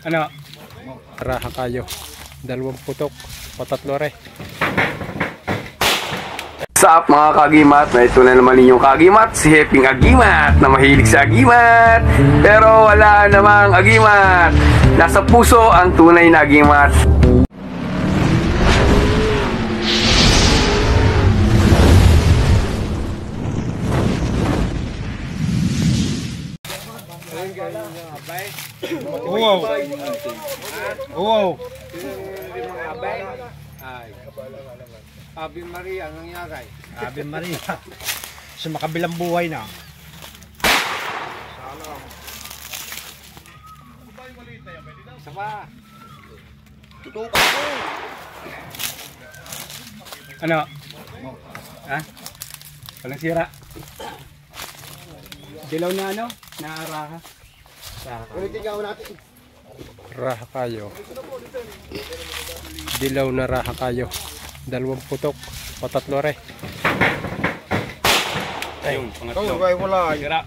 Ano? Raha kayo. 2 putok. Patatlo re. What's up mga kagimat? Na ito na naman ninyong kagimat, si Heping Agimat na mahilig sa agimat pero wala namang agimat. Nasa puso ang tunay na agimat. Wow. Wow. Ave Maria, ang nangyari? Ave Maria. Sa makabilang buhay na. Isa pa. Ano? Ha? Walang sira. Dilaw na ano? Naaraha. Raha kayo. Dilaw na raha kayo. 2 putok. Patatlo re. Ayun, pangatlo. Wala. Sira.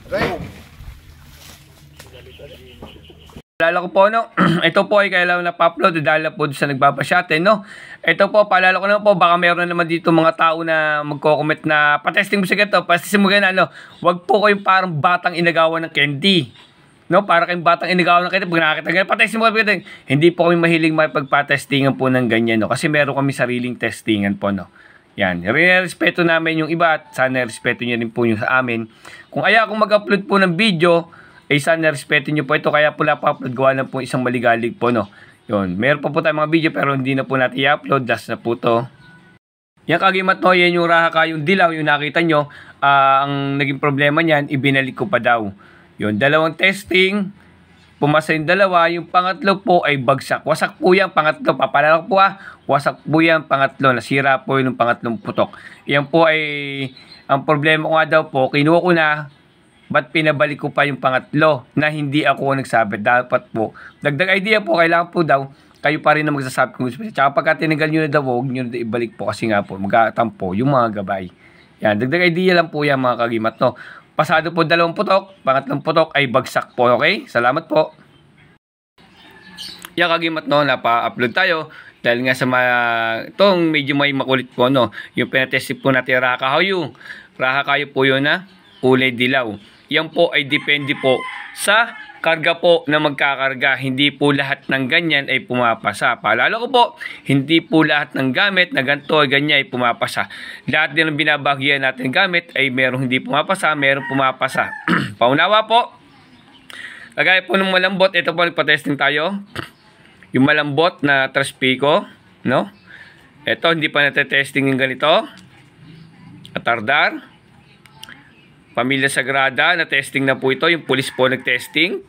Paalala ko po, no? Ito po ay kailangan na-upload dahil po sa nagbabasya atin, no? Ito po, paalala ko naman po, baka meron naman dito mga tao na magko-comment na patesting mo sa ganito, patesting mo ganyan, no? Huwag po kayong parang batang inagawa ng candy. No, para kayong batang inigaw na kayo, pag nakakita ganyan, patesting mo kayo, hindi po kami mahiling makipagpatestingan po ng ganyan, no? Kasi meron kami sariling testingan po, no? Yan, respeto namin yung iba at sana respeto nyo rin po yung sa amin. Kung ayaw akong mag-upload po ng video, eh sana respeto nyo po ito, kaya po na-upload, gawa lang po isang maligalig po, no? Yun, meron pa po tayong mga video pero hindi na po natin i-upload, just na po to. Yan kagimat, no, yan yung raha kayong dilaw, yung nakita nyo, ang naging problema niyan, ibinalik ko pa daw. Yun, 2 testing, pumasa yung 2, yung pangatlo po ay bagsak. Wasak po yan, pangatlo, papalala ko po wasak po yan, pangatlo, nasira po yung pangatlong putok. Yan po ay, ang problema ko nga daw po, kinuha ko na, ba't pinabalik ko pa yung pangatlo, na hindi ako nagsabi, dapat po. Dagdag idea po, kailangan po daw, kayo pa rin na magsasabi kung gusto. Tsaka pagka tinanggal nyo na daw, huwag nyo na ibalik po, kasi nga po, magkatampo yung mga gabay. Yan, dagdag idea lang po yan mga kagimat, no. Pasado po 2 putok, pangatlong putok ay bagsak po, okay? Salamat po. Yan kagimat, no, napa-upload tayo dahil nga sa itong medyo may makulit po, no. Yung pinatesting po natin raha kayo. Raha kayo po yun na kulay dilaw. Yan po ay depende po sa karga po na magkakarga. Hindi po lahat ng ganyan ay pumapasa. Paalala ko po, hindi po lahat ng gamit na ganito ay ganyan ay pumapasa. Lahat din ng binabagyan natin gamit ay merong hindi pumapasa, merong pumapasa. Paunawa po, lagay po ng malambot. Ito po, nagpa-testing tayo. Yung malambot na Traspico, no? Ito, hindi pa natetesting yung ganito. Atardar. Pamilya Sagrada, na testing na po ito. Yung pulis po nag-testing.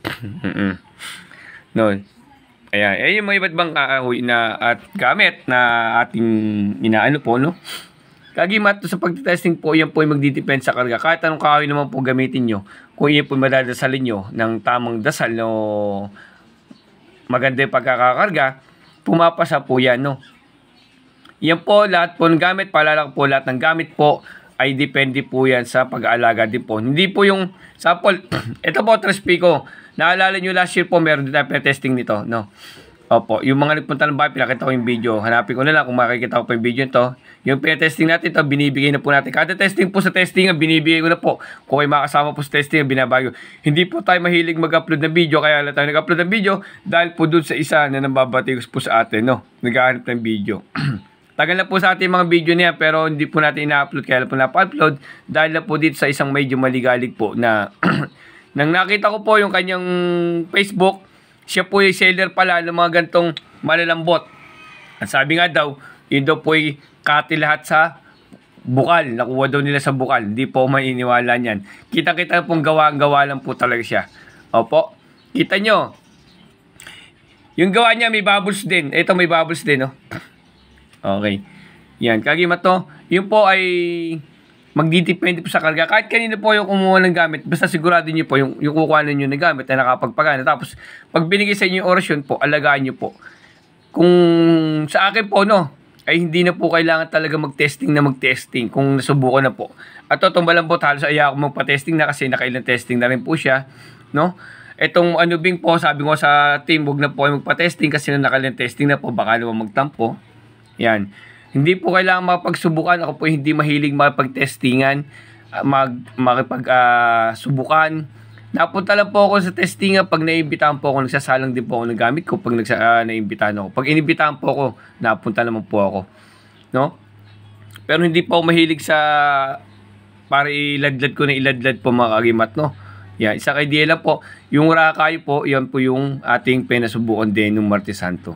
No. Ayan. Ayan yung mga iba't bang kahoy na at gamit na ating inaano po, no? Kagimat sa pag-testing po, yan po yung magdidepend sa karga. Kahit anong kahoy naman po gamitin nyo, kung yan po madadasalin nyo ng tamang dasal, no, maganda yung pagkakakarga, pumapasa po yan, no? Yan po, lahat po ng gamit, paalala ko po, lahat ng gamit po, ay depende po yan sa pag-aalaga din po. Hindi po yung sample, ito po, Traspico. Naalala nyo last year po, meron din tayo testing nito, no? Opo, yung mga nagpunta ng bahay, pinakita ko yung video. Hanapin ko na lang kung makikita ko pa yung video nito. Yung pinatesting natin ito, binibigay na po natin. Kada testing po sa testing, binibigay ko na po. Kung kayo makasama po sa testing, binabago. Hindi po tayo mahilig mag-upload ng video, kaya lang tayo nag-upload ng video dahil po dun sa isa na nambabatikos po sa atin, no? Naghahanap ng video. Tagal na po sa ating mga video niya pero hindi po natin ina-upload kaya po na-upload dahil na po dito sa isang medyo maligalig po na nang nakita ko po yung kanyang Facebook, siya po yung seller pala ng mga gantong malalambot. At sabi nga daw, yun daw po yung kati lahat sa bukal. Nakuha daw nila sa bukal. Hindi po maniniwala niyan. Kita-kita pong gawa lang po talaga siya. Opo, kita nyo. Yung gawa niya may bubbles din. Ito may bubbles din, no? Okay. Yan. Kagimat to. Yun po ay magdidepende po sa karga. Kahit kanino po yung kumuha ng gamit, basta sigurado nyo po yung kukuha nyo ng gamit ay nakapagpagana. Tapos, pag binigay sa inyo yung orasyon po, alagaan nyo po. Kung sa akin po, no, ay hindi na po kailangan talaga mag-testing kung nasubukan na po. At itong malambot, halos ayaw ako magpa-testing na kasi nakailang testing na rin po siya. no? Etong ano bing po, sabi ko sa team, huwag na po kayo magpa-testing kasi na nakalilang testing na po, baka naman magtampo. Yan. Hindi po kailangan makapagsubukan. Ako po hindi mahilig makapag-testingan, makipag-subukan. Napunta lang po ako sa testingan pag naimbitahan po ako, nagsasalang din po ako ng gamit ko pag naimbitahan ako. Pag inibitahan po ako, napunta naman po ako. No? Pero hindi po ako mahilig sa para iladlad ko na iladlad po mga kagimat, no? Yan, isa kay Diela po, yung Rakayo po, yan po yung ating pinasubukan din ng Martes Santo.